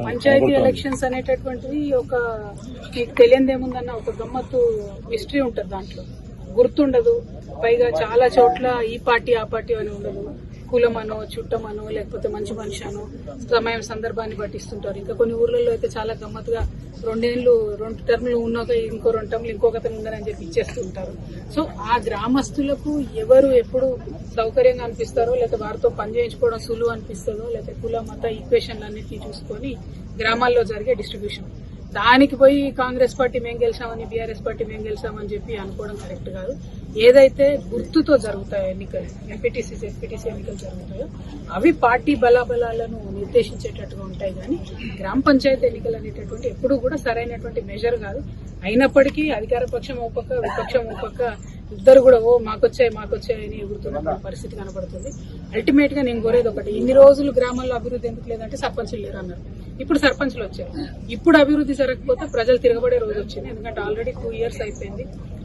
Panchayat elections అనేటటువంటివి ఒక మీకు తెలియదేముందన్న ఒక గమ్మత్తు హిస్టరీ ఉంటుంది. దాంట్లో గుర్తుండదు. పైగా చాలా చోట్ల ఈ పార్టీ ఆ పార్టీ అని ఉండదు. కులమనో చుట్టమనో లేకపోతే మంచి మనిషి అనో సమయం సందర్భాన్ని పట్టిస్తుంటారు. ఇంకా కొన్ని ఊర్లలో అయితే చాలా గమ్మత్తుగా 2 టర్ములు ఉన్నాక ఇంకో 2 టర్ములు ఇంకొకతను ఉందని చెప్పి ఇచ్చేస్తూ ఉంటారు. సో ఆ గ్రామస్తులకు ఎవరు ఎప్పుడు సౌకర్యంగా అనిపిస్తారో లేకపోతే వారితో పనిచేయించుకోవడం సులువు అనిపిస్తుందో లేకపోతే కుల మత ఈక్వేషన్లు అన్నింటినీ చూసుకొని గ్రామాల్లో జరిగే డిస్ట్రిబ్యూషన్. దానికి పోయి కాంగ్రెస్ పార్టీ మేము గెలిచామని బీఆర్ఎస్ పార్టీ మేము గెలిచామని చెప్పి అనుకోవడం కరెక్ట్ కాదు. ఏదైతే గుర్తుతో జరుగుతాయో ఎన్నికలు, ఎంపీటీసీ జెడ్పీటీసీ ఎన్నికలు జరుగుతాయో అవి పార్టీ బలాబలాలను నిర్దేశించేటట్టుగా ఉంటాయి. కానీ గ్రామ పంచాయతీ ఎన్నికలు అనేటటువంటి ఎప్పుడూ కూడా సరైనటువంటి మెజర్ కాదు. అయినప్పటికీ అధికార పక్షం ఒక పక్క విపక్షం ఒక పక్క ఇద్దరు కూడా మాకొచ్చాయి అని ఎగురుతున్న పరిస్థితి కనబడుతుంది. అల్టిమేట్ గా నేను కోరేది ఒకటి, ఇన్ని రోజులు గ్రామాల్లో అభివృద్ధి ఎందుకు లేదంటే సర్పంచులు లేరు అన్నారు. ఇప్పుడు సర్పంచులు వచ్చారు. ఇప్పుడు అభివృద్ధి జరగకపోతే ప్రజలు తిరగబడే రోజు వచ్చింది. ఎందుకంటే ఆల్రెడీ 2 years అయిపోయింది.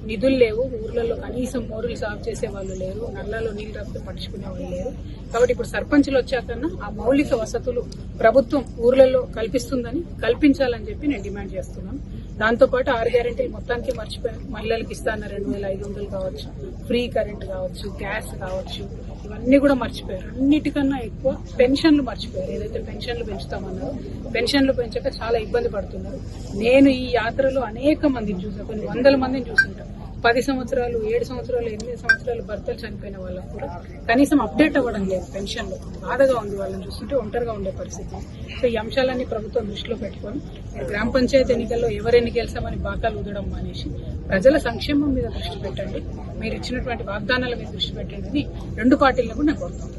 నిధులు లేవు. ఊర్లలో కనీసం మోరులు సాగు చేసే వాళ్ళు లేరు. నల్లాలో నీళ్లు రాకపోతే పట్టించుకునే వాళ్ళు లేరు. కాబట్టి ఇప్పుడు సర్పంచులు వచ్చాకన్నా ఆ మౌలిక వసతులు ప్రభుత్వం ఊర్లలో కల్పించాలని చెప్పి నేను డిమాండ్ చేస్తున్నాను. దాంతోపాటు 6 గ్యారెంటీలు మొత్తానికి మర్చిపోయాను. మహిళలకు ఇస్తాన్న 2500 కావచ్చు, ఫ్రీ కరెంట్ కావచ్చు, గ్యాస్ కావచ్చు, ఇవన్నీ కూడా మర్చిపోయారు. అన్నిటికన్నా ఎక్కువ పెన్షన్లు మర్చిపోయారు. ఏదైతే పెన్షన్లు పెంచుతామన్నారో పెన్షన్లు పెంచక చాలా ఇబ్బంది పడుతున్నారు. నేను ఈ యాత్రలో అనేక మందిని చూసాను, కొన్ని 100 మందిని చూసుంటాను. 10 సంవత్సరాలు, 7 సంవత్సరాలు, 8 సంవత్సరాలు భర్తలు చనిపోయిన వాళ్ళకు కూడా కనీసం అప్డేట్ అవ్వడం లేదు పెన్షన్లు. బాధగా ఉంది వాళ్ళని చూస్తుంటే, ఒంటరిగా ఉండే పరిస్థితి. సో ఈ అంశాలన్నీ ప్రభుత్వం దృష్టిలో పెట్టుకొని గ్రామ పంచాయతీ ఎన్నికల్లో ఎవరెన్ని గెలిచామని బాకాలు ఊదడం మానేసి ప్రజల సంక్షేమం మీద దృష్టి పెట్టండి. మీరు ఇచ్చినటువంటి వాగ్దానాల మీద దృష్టి పెట్టండి అని 2 పార్టీలను కూడా నేను కోరుతాను.